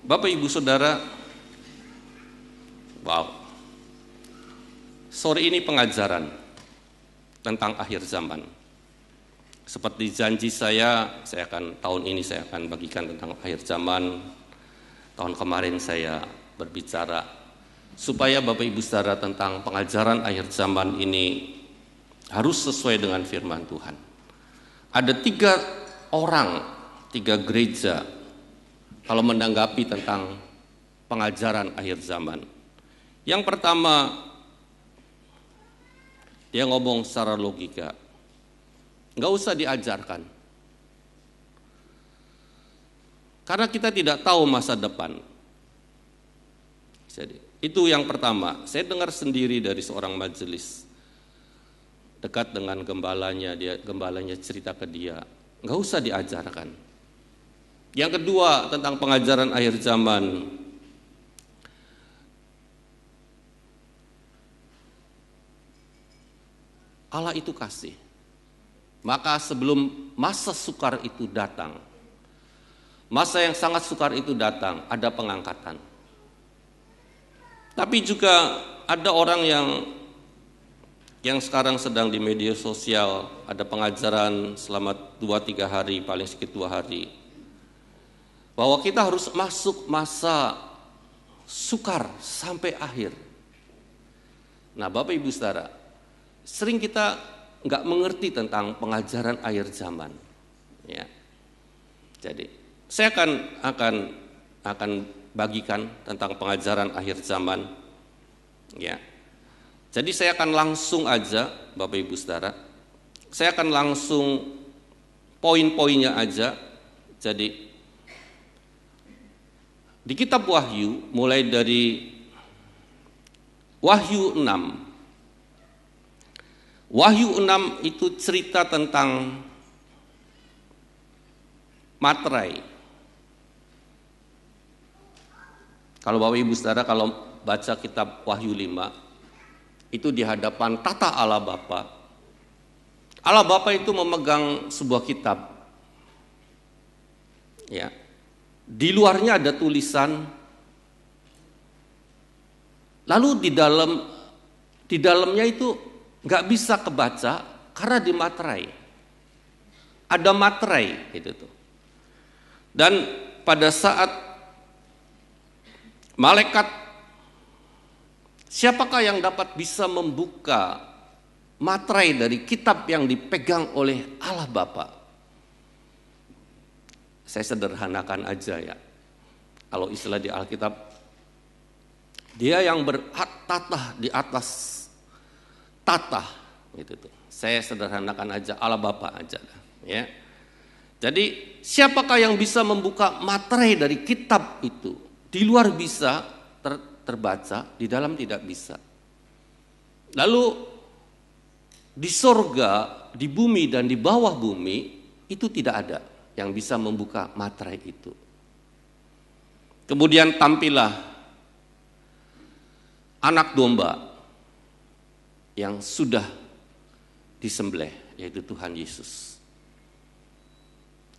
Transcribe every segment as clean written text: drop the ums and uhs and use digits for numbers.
Bapak Ibu Saudara, wow, sore ini pengajaran tentang akhir zaman. Seperti janji saya tahun ini saya akan bagikan tentang akhir zaman. Tahun kemarin saya berbicara supaya Bapak Ibu Saudara tentang pengajaran akhir zaman ini harus sesuai dengan firman Tuhan. Ada 3 orang, 3 gereja kalau menanggapi tentang pengajaran akhir zaman. Yang pertama, dia ngomong secara logika, nggak usah diajarkan, karena kita tidak tahu masa depan. Jadi itu yang pertama. Saya dengar sendiri dari seorang majelis dekat dengan gembalanya, gembalanya cerita ke dia, nggak usah diajarkan. Yang kedua, tentang pengajaran akhir zaman. Allah itu kasih. Maka sebelum masa sukar itu datang, masa yang sangat sukar itu datang, ada pengangkatan. Tapi juga ada orang yang sekarang sedang di media sosial, ada pengajaran selama 2-3 hari, paling sedikit 2 hari, bahwa kita harus masuk masa sukar sampai akhir. Nah, Bapak Ibu Saudara, sering kita nggak mengerti tentang pengajaran akhir zaman. Ya. Jadi, saya akan bagikan tentang pengajaran akhir zaman. Ya. Jadi saya akan langsung aja, Bapak Ibu Saudara. Saya akan langsung poin-poinnya aja. Jadi di kitab Wahyu, mulai dari Wahyu 6. Wahyu 6 itu cerita tentang materai. Kalau Bapak Ibu Saudara kalau baca kitab Wahyu 5, itu di hadapan tata Allah Bapa. Allah Bapa itu memegang sebuah kitab. Ya. Di luarnya ada tulisan, lalu di dalamnya itu nggak bisa kebaca karena di materai. Ada materai itu tuh. Dan pada saat malaikat, siapakah yang dapat bisa membuka materai dari kitab yang dipegang oleh Allah Bapa? Saya sederhanakan aja ya. Kalau istilah di Alkitab, dia yang bertatah di atas tatah gitu tuh. Saya sederhanakan aja, Allah Bapa aja ya. Jadi siapakah yang bisa membuka materai dari kitab itu? Di luar bisa terbaca, di dalam tidak bisa. Lalu di sorga, di bumi dan di bawah bumi itu tidak ada yang bisa membuka materai itu. Kemudian tampillah anak domba yang sudah disembelih, yaitu Tuhan Yesus.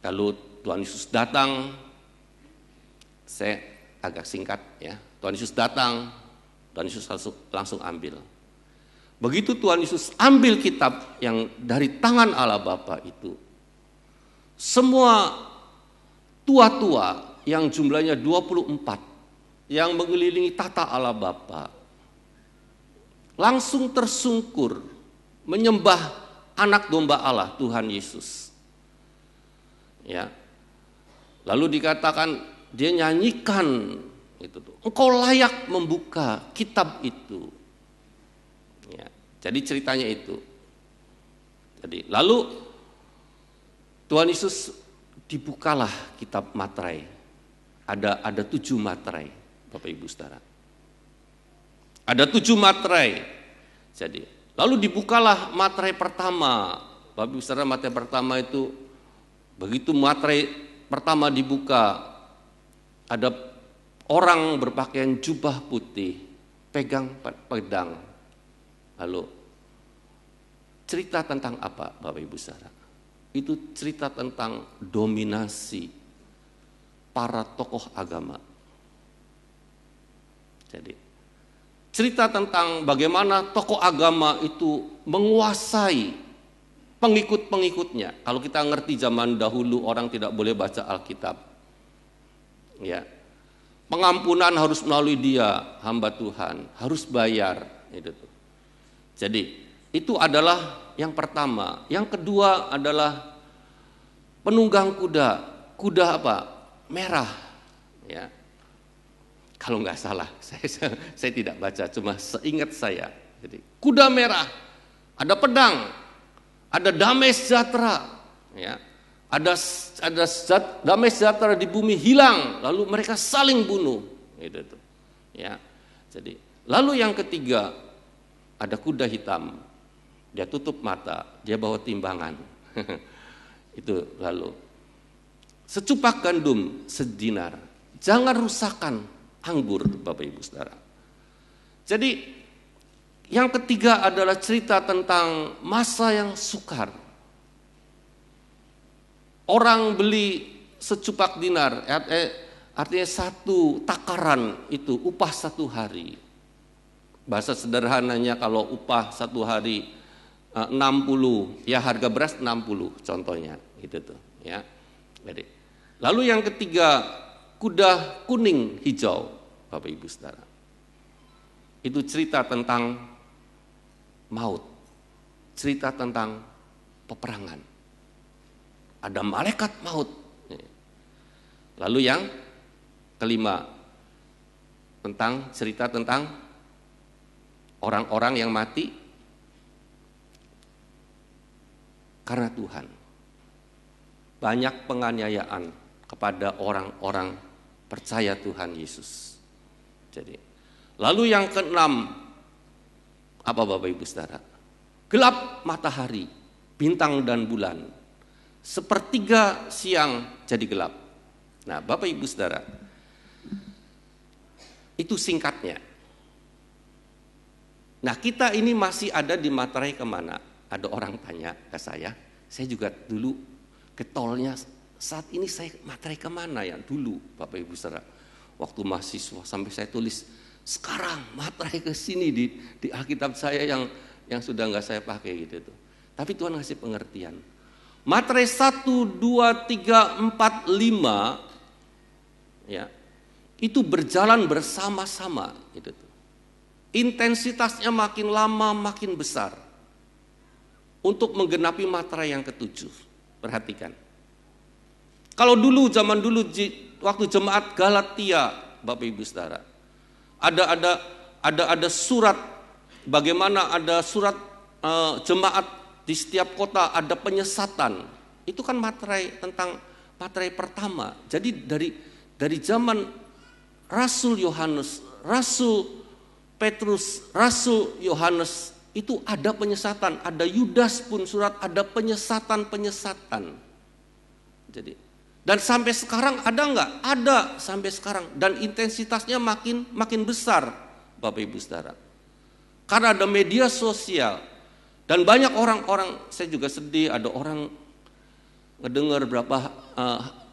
Lalu Tuhan Yesus datang, saya agak singkat ya. Tuhan Yesus datang, Tuhan Yesus langsung ambil. Begitu Tuhan Yesus ambil kitab yang dari tangan Allah Bapa itu, semua tua-tua yang jumlahnya 24 yang mengelilingi tata Allah Bapa langsung tersungkur menyembah anak domba Allah, Tuhan Yesus. Ya. Lalu dikatakan dia nyanyikan itu tuh, engkau layak membuka kitab itu. Ya. Jadi ceritanya itu. Jadi lalu Tuhan Yesus dibukalah kitab materai. Ada 7 materai, Bapak Ibu Saudara. Ada 7 materai. Jadi, lalu dibukalah materai pertama. Bapak Ibu Saudara, materai pertama itu begitu materai pertama dibuka, ada orang berpakaian jubah putih, pegang pedang. Lalu cerita tentang apa, Bapak Ibu Saudara? Itu cerita tentang dominasi para tokoh agama. Jadi cerita tentang bagaimana tokoh agama itu menguasai pengikut-pengikutnya. Kalau kita ngerti zaman dahulu orang tidak boleh baca Alkitab. Ya. Pengampunan harus melalui dia, hamba Tuhan, harus bayar itu tuh. Jadi itu adalah yang pertama. Yang kedua adalah penunggang kuda. Kuda apa? Merah. Ya. Kalau nggak salah, saya tidak baca, cuma seingat saya. Jadi kuda merah, ada pedang, ada damai sejahtera, ya. Ada damai sejahtera di bumi hilang, lalu mereka saling bunuh, gitu tuh. Ya. Jadi lalu yang ketiga ada kuda hitam, dia tutup mata, dia bawa timbangan, itu lalu secupak gandum sedinar, jangan rusakkan anggur, Bapak Ibu Saudara. Jadi yang ketiga adalah cerita tentang masa yang sukar. Orang beli secupak dinar, artinya satu takaran itu upah satu hari. Bahasa sederhananya kalau upah satu hari 60, ya harga beras 60 contohnya, gitu tuh, ya. Jadi, lalu yang ketiga kuda kuning hijau, Bapak Ibu Saudara. Itu cerita tentang maut, cerita tentang peperangan. Ada malaikat maut. Lalu yang kelima tentang cerita tentang orang-orang yang mati karena Tuhan. Banyak penganiayaan kepada orang-orang percaya Tuhan Yesus. Jadi, lalu yang keenam apa Bapak Ibu Saudara? Gelap matahari, bintang dan bulan. Sepertiga siang jadi gelap. Nah, Bapak Ibu Saudara, itu singkatnya. Nah, kita ini masih ada di materai kemana? Ada orang tanya ke saya juga dulu ke tolnya, saat ini saya materai kemana ya? Dulu, Bapak Ibu Saudara, waktu mahasiswa sampai saya tulis, sekarang materai ke sini di Alkitab saya yang sudah nggak saya pakai gitu tuh. Tapi Tuhan ngasih pengertian. Materai 1, 2, 3, 4, 5 ya, itu berjalan bersama-sama gitu tuh. Intensitasnya makin lama makin besar untuk menggenapi materai yang ketujuh. Perhatikan. Kalau dulu zaman dulu waktu jemaat Galatia, Bapak Ibu Saudara, ada surat, bagaimana ada surat jemaat di setiap kota, ada penyesatan. Itu kan materai tentang materai pertama. Jadi dari zaman Rasul Yohanes, Rasul Petrus, Rasul Yohanes, itu ada penyesatan. Ada Yudas pun surat, ada penyesatan. Jadi, dan sampai sekarang ada enggak? Ada sampai sekarang. Dan intensitasnya makin besar, Bapak Ibu Saudara. Karena ada media sosial. Dan banyak orang-orang, saya juga sedih, ada orang ngedengar berapa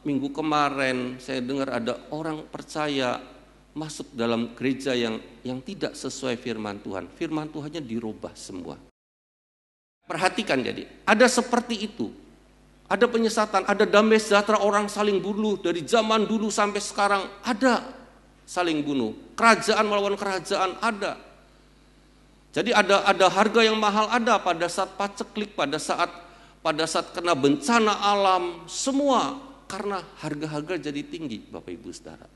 minggu kemarin, saya dengar ada orang percaya masuk dalam gereja yang tidak sesuai firman Tuhan. Firman Tuhannya dirubah semua. Perhatikan jadi, ada seperti itu. Ada penyesatan, ada damai sejahtera, orang saling bunuh dari zaman dulu sampai sekarang ada saling bunuh. Kerajaan melawan kerajaan ada. Jadi ada harga yang mahal ada pada saat paceklik, pada saat kena bencana alam, semua karena harga-harga jadi tinggi, Bapak Ibu Saudara.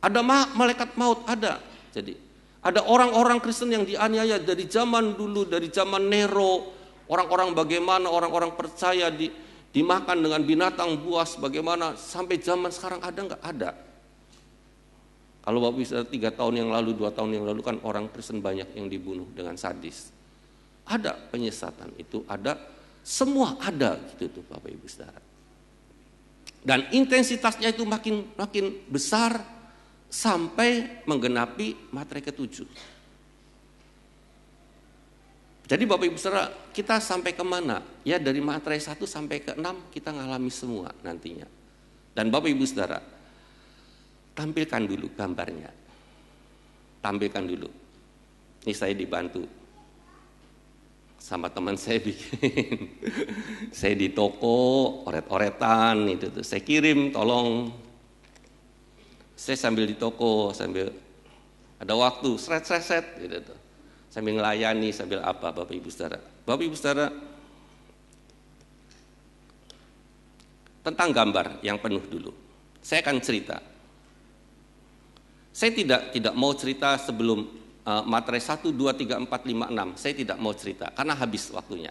Ada malaikat maut ada. Jadi ada orang-orang Kristen yang dianiaya dari zaman dulu, dari zaman Nero, orang-orang bagaimana orang-orang percaya dimakan dengan binatang buas bagaimana, sampai zaman sekarang ada enggak? Ada. Kalau Bapak bisa 3 tahun yang lalu, 2 tahun yang lalu kan orang Kristen banyak yang dibunuh dengan sadis. Ada penyesatan itu, ada, semua ada gitu tuh Bapak Ibu Saudara. Dan intensitasnya itu makin besar sampai menggenapi materai ke-7. Jadi Bapak Ibu Saudara, kita sampai kemana? Ya dari materai 1 sampai ke-6 kita ngalami semua nantinya. Dan Bapak Ibu Saudara, tampilkan dulu gambarnya. tampilkan dulu. Ini saya dibantu sama teman saya bikin. Saya di toko, oret-oretan, itu tuh. Saya kirim, tolong. Saya sambil di toko, sambil ada waktu, seret-seret, gitu tuh. Sambil ngelayani, sambil apa, Bapak Ibu Saudara. Bapak Ibu Saudara, tentang gambar yang penuh dulu. Saya akan cerita. Saya tidak mau cerita sebelum materai 1, 2, 3, 4, 5, 6. Saya tidak mau cerita karena habis waktunya.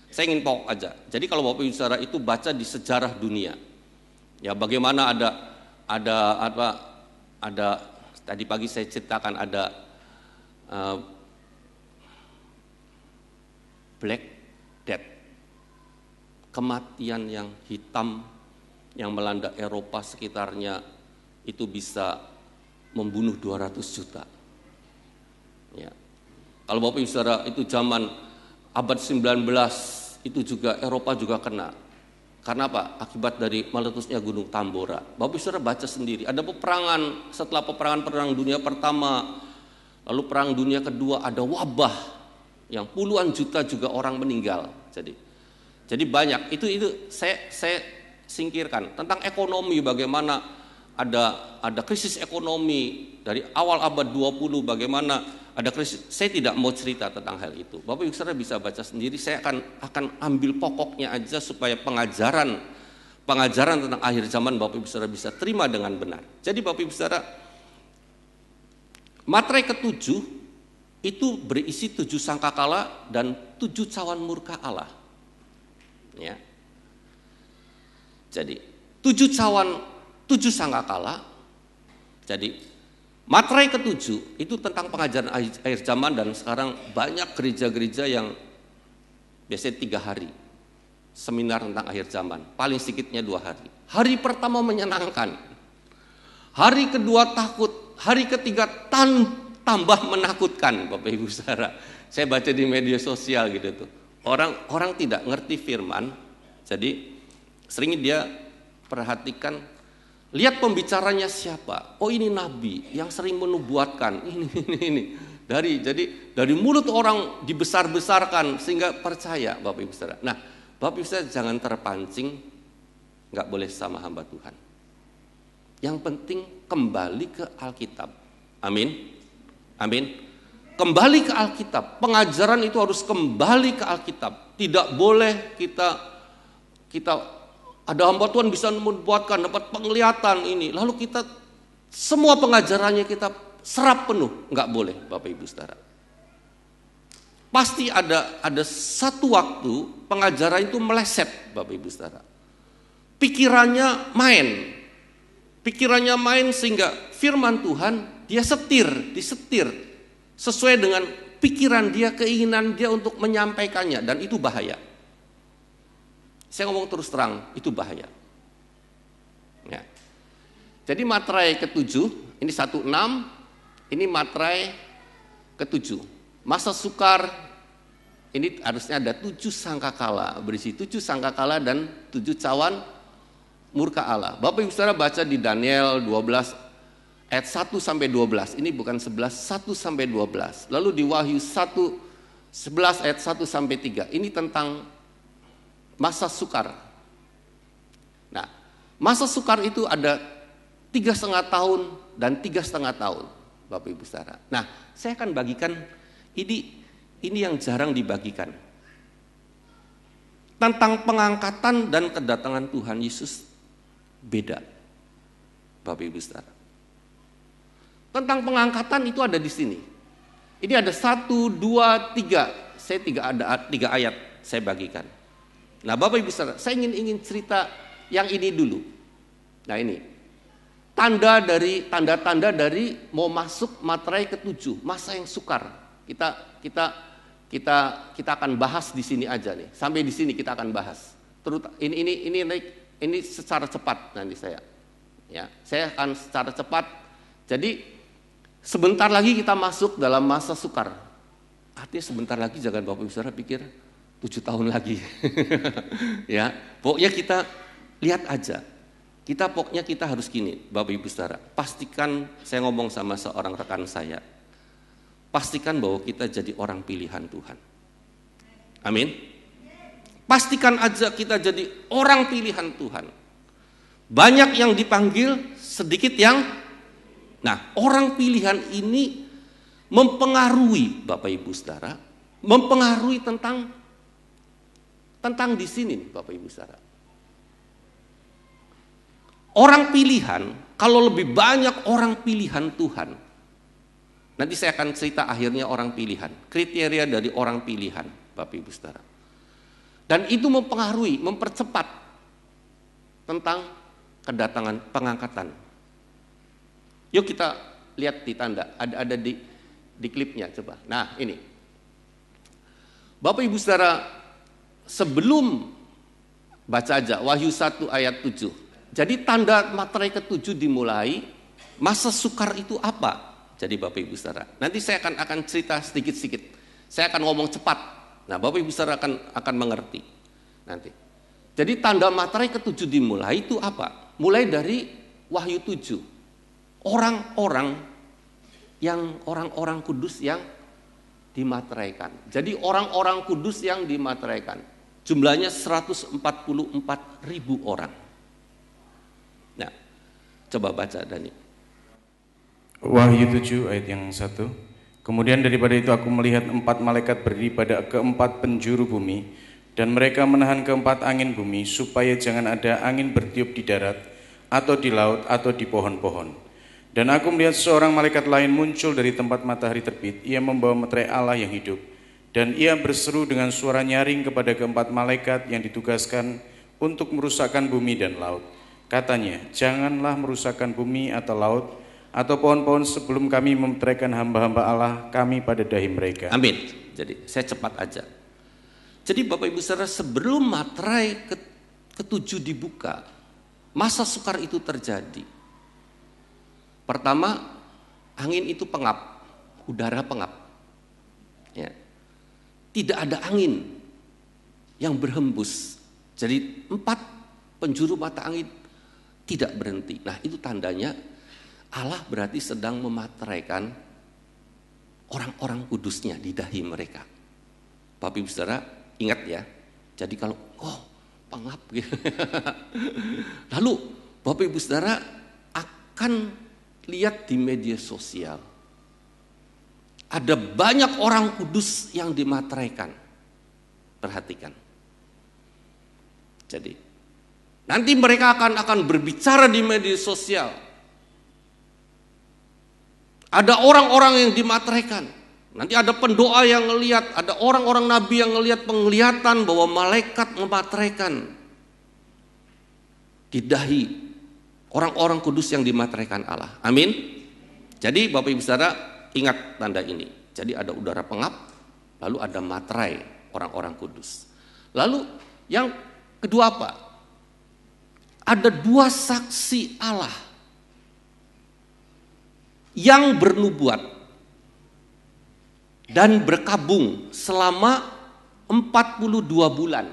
Saya ingin pokok aja. Jadi kalau Bapak Ibu Saudara itu baca di sejarah dunia, ya bagaimana ada tadi pagi saya ceritakan ada Black Death, kematian yang hitam yang melanda Eropa sekitarnya itu bisa membunuh 200 juta. Ya. Kalau Bapak Ibu Saudara itu zaman abad 19 itu juga Eropa juga kena. Karena apa? Akibat dari meletusnya Gunung Tambora. Bapak Ibu Saudara baca sendiri. Ada peperangan setelah perang Dunia Pertama, lalu Perang Dunia Kedua ada wabah yang puluhan juta juga orang meninggal. Jadi banyak. Itu saya singkirkan tentang ekonomi, bagaimana ada krisis ekonomi dari awal abad 20, bagaimana ada krisis. Saya tidak mau cerita tentang hal itu. Bapak Ibu Saudara bisa baca sendiri. Saya akan ambil pokoknya aja supaya pengajaran tentang akhir zaman Bapak Ibu Saudara bisa terima dengan benar. Jadi Bapak Ibu Saudara, materai ke-7 itu berisi 7 sangkakala dan 7 cawan murka Allah. Ya. Jadi 7 sangkakala. Jadi materai ke-7 itu tentang pengajaran akhir zaman, dan sekarang banyak gereja-gereja yang biasanya 3 hari seminar tentang akhir zaman, paling sedikitnya 2 hari. Hari pertama menyenangkan, hari kedua takut, hari ketiga tambah menakutkan. Bapak Ibu Saudara, saya baca di media sosial gitu tuh, orang tidak ngerti firman, jadi sering dia perhatikan, lihat pembicaranya siapa. Oh, ini nabi yang sering menubuatkan ini. Jadi dari mulut orang dibesar-besarkan sehingga percaya, Bapak Ibu Saudara. Nah, Bapak Ibu Saudara jangan terpancing, nggak boleh sama hamba Tuhan. Yang penting kembali ke Alkitab. Amin. Kembali ke Alkitab. Pengajaran itu harus kembali ke Alkitab. Tidak boleh kita ada hamba Tuhan bisa membuatkan, dapat penglihatan ini, lalu kita semua pengajarannya kita serap penuh. Enggak boleh, Bapak Ibu Saudara. Pasti ada satu waktu pengajaran itu meleset, Bapak Ibu Saudara. Pikirannya main sehingga firman Tuhan dia disetir sesuai dengan pikiran dia, keinginan dia untuk menyampaikannya, dan itu bahaya. Saya ngomong terus terang, itu bahaya. Ya. Jadi materai ke-7, ini 16, ini materai ke-7. Masa sukar, ini harusnya ada 7 sangkakala, berisi 7 sangkakala dan 7 cawan murka Allah. Bapak Ibu Saudara baca di Daniel 12 ayat 1 sampai 12. Ini bukan 11, 1 sampai 12. Lalu di Wahyu 11 ayat 1 sampai 3. Ini tentang masa sukar. Nah, masa sukar itu ada 3,5 tahun dan 3,5 tahun, Bapak Ibu Saudara. Nah, saya akan bagikan ini yang jarang dibagikan, tentang pengangkatan dan kedatangan Tuhan Yesus. Beda, Bapak Ibu Saudara. Tentang pengangkatan itu ada di sini. Ini ada 1, 2, 3. Saya 3 ayat saya bagikan. Nah, Bapak Ibu Saudara, saya ingin cerita yang ini dulu. Nah, ini tanda-tanda dari mau masuk materai ke-7, masa yang sukar. Kita akan bahas di sini aja nih. Sampai di sini kita akan bahas. Ini secara cepat nanti saya. Ya, saya akan secara cepat. Jadi sebentar lagi kita masuk dalam masa sukar. Artinya sebentar lagi, jangan Bapak Ibu Saudara pikir 7 tahun lagi. Ya, pokoknya kita lihat aja. Pokoknya kita harus gini, Bapak Ibu Saudara. Pastikan, saya ngomong sama seorang rekan saya. pastikan bahwa kita jadi orang pilihan Tuhan. Amin. Pastikan aja kita jadi orang pilihan Tuhan. Banyak yang dipanggil, sedikit yang... Nah, orang pilihan ini mempengaruhi Bapak Ibu Saudara, mempengaruhi tentang di sini Bapak Ibu Saudara. Orang pilihan, kalau lebih banyak orang pilihan Tuhan, nanti saya akan cerita akhirnya orang pilihan, kriteria dari orang pilihan Bapak Ibu Saudara. Dan itu mempengaruhi, mempercepat tentang kedatangan pengangkatan. Yuk kita lihat di tanda, ada di klipnya coba. Nah ini, Bapak Ibu Saudara, sebelum baca aja Wahyu 1 ayat 7. Jadi tanda materai ke-7 dimulai, masa sukar itu apa? Jadi Bapak Ibu Saudara, nanti saya akan cerita sedikit-sedikit. Saya akan ngomong cepat. Nah, Bapak Ibu Saudara akan mengerti nanti. Jadi tanda materai ke-7 dimulai itu apa? Mulai dari Wahyu 7. Orang-orang kudus yang dimateraikan. Jadi orang-orang kudus yang dimateraikan. Jumlahnya 144.000 orang. Nah, coba baca Dani. Wahyu 7 ayat yang 1. Kemudian daripada itu aku melihat 4 malaikat berdiri pada keempat penjuru bumi, dan mereka menahan keempat angin bumi, supaya jangan ada angin bertiup di darat, atau di laut, atau di pohon-pohon. Dan aku melihat seorang malaikat lain muncul dari tempat matahari terbit. Ia membawa materai Allah yang hidup, dan ia berseru dengan suara nyaring kepada keempat malaikat yang ditugaskan untuk merusakkan bumi dan laut. Katanya, janganlah merusakkan bumi atau laut, atau pohon-pohon sebelum kami memeteraikan hamba-hamba Allah kami pada dahi mereka. Amin. Jadi saya cepat aja. Jadi Bapak Ibu Saudara, sebelum materai ke-7 dibuka, masa sukar itu terjadi. Pertama, angin itu pengap, udara pengap. Ya. Tidak ada angin yang berhembus. Jadi 4 penjuru mata angin tidak berhenti. Nah, itu tandanya Allah berarti sedang memateraikan orang-orang kudusnya di dahi mereka. Bapak Ibu Saudara, ingat ya. Jadi kalau pengap gitu. Lalu Bapak Ibu Saudara akan lihat di media sosial. Ada banyak orang kudus yang dimateraikan. Perhatikan. Jadi nanti mereka akan berbicara di media sosial. Ada orang-orang yang dimateraikan. Nanti ada pendoa yang ngelihat, ada orang-orang nabi yang ngelihat penglihatan bahwa malaikat memateraikan di dahi orang-orang kudus yang dimateraikan Allah. Amin. Jadi Bapak Ibu Saudara ingat tanda ini. Jadi ada udara pengap, lalu ada materai orang-orang kudus. Lalu yang kedua apa? Ada 2 saksi Allah yang bernubuat dan berkabung selama 42 bulan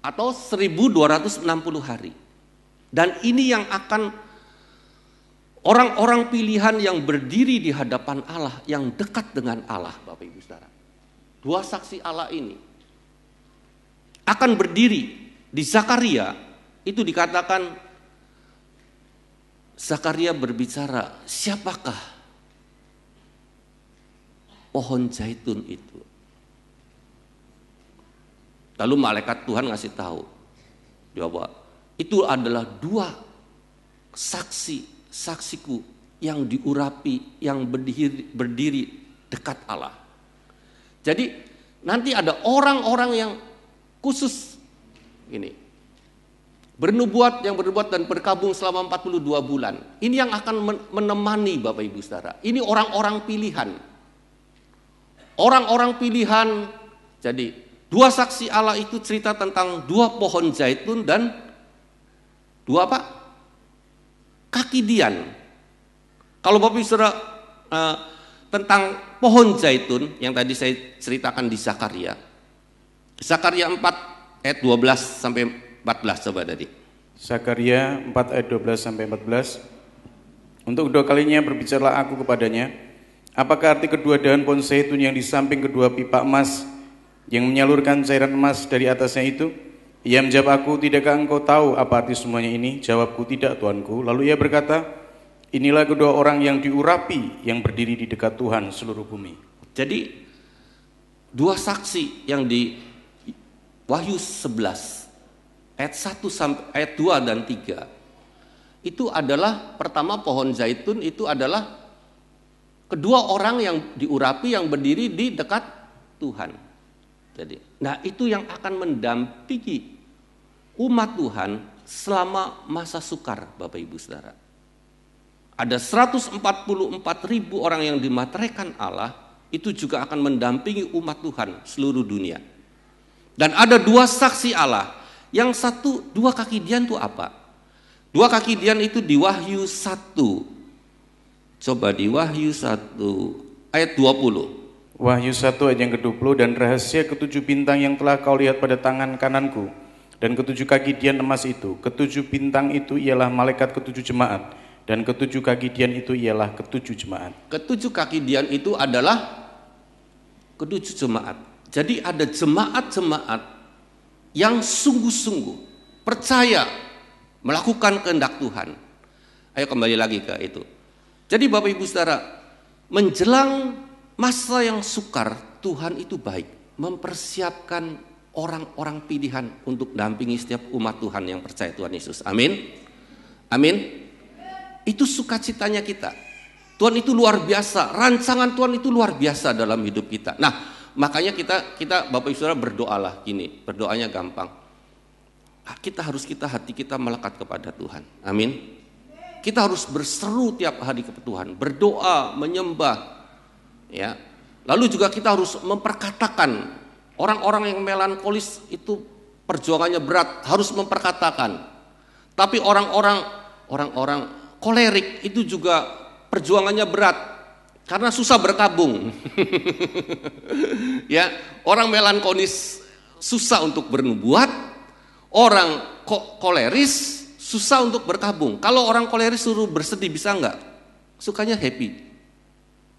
atau 1260 hari. Dan ini yang akan orang-orang pilihan yang berdiri di hadapan Allah, yang dekat dengan Allah, Bapak Ibu Saudara. 2 saksi Allah ini akan berdiri di Zakaria. Itu dikatakan Zakaria berbicara, siapakah pohon zaitun itu? Lalu malaikat Tuhan ngasih tahu, bahwa itu adalah 2 saksiku yang diurapi, yang berdiri dekat Allah. Jadi nanti ada orang-orang yang khusus ini, bernubuat, yang bernubuat dan berkabung selama 42 bulan. Ini yang akan menemani Bapak Ibu Saudara. Ini orang-orang pilihan. Orang-orang pilihan. Jadi 2 saksi Allah itu cerita tentang 2 pohon zaitun dan 2 apa? Kaki dian. Kalau Bapak Ibu Saudara tentang pohon zaitun yang tadi saya ceritakan di Zakaria. Zakaria 4 ayat 12 sampai 14 coba tadi. Zakaria 4 ayat 12 sampai 14. Untuk kedua kalinya berbicaralah aku kepadanya. Apakah arti kedua dahan pohon zaitun yang di samping kedua pipa emas yang menyalurkan cairan emas dari atasnya itu? Ia menjawab, aku, tidakkah engkau tahu apa arti semuanya ini? Jawabku, tidak tuanku. Lalu ia berkata, inilah kedua orang yang diurapi yang berdiri di dekat Tuhan seluruh bumi. Jadi dua saksi yang di Wahyu 11 ayat 1 sampai ayat 2 dan 3 itu adalah pertama pohon zaitun itu adalah kedua orang yang diurapi yang berdiri di dekat Tuhan. Jadi, nah itu yang akan mendampingi umat Tuhan selama masa sukar, Bapak Ibu Saudara. Ada 144.000 orang yang dimateraikan Allah, itu juga akan mendampingi umat Tuhan seluruh dunia. Dan ada dua saksi Allah. Yang satu, dua kaki dian itu apa? Dua kaki dian itu di Wahyu 1. Coba di Wahyu 1 ayat 20. Wahyu 1 ayat yang ke-20, dan rahasia ketujuh bintang yang telah kau lihat pada tangan kananku, dan ketujuh kaki dian emas itu. Ketujuh bintang itu ialah malaikat ketujuh jemaat, dan ketujuh kaki dian itu ialah ketujuh jemaat. Ketujuh kaki dian itu adalah ketujuh jemaat. Jadi ada jemaat-jemaat yang sungguh-sungguh percaya melakukan kehendak Tuhan. Ayo kembali lagi ke itu. Jadi Bapak Ibu Saudara, menjelang masa yang sukar, Tuhan itu baik mempersiapkan orang-orang pilihan untuk dampingi setiap umat Tuhan yang percaya Tuhan Yesus. Amin. Amin. Itu sukacitanya kita. Tuhan itu luar biasa, rancangan Tuhan itu luar biasa dalam hidup kita. Nah, makanya kita Bapak Ibu Saudara berdoalah gini, berdoanya gampang. Kita hati kita melekat kepada Tuhan. Amin. Kita harus berseru tiap hari kepada Tuhan, berdoa, menyembah. Ya. Lalu juga kita harus memperkatakan. Orang-orang yang melankolis itu perjuangannya berat, harus memperkatakan. Tapi orang-orang kolerik itu juga perjuangannya berat karena susah berkabung. Ya, orang melankolis susah untuk bernubuat, orang koleris susah untuk berkabung. Kalau orang koleris suruh bersedih bisa enggak? Sukanya happy.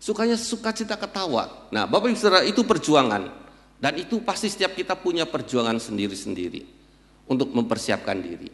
Sukanya sukacita ketawa. Nah, Bapak Ibu Saudara, itu perjuangan. Dan itu pasti setiap kita punya perjuangan sendiri-sendiri untuk mempersiapkan diri.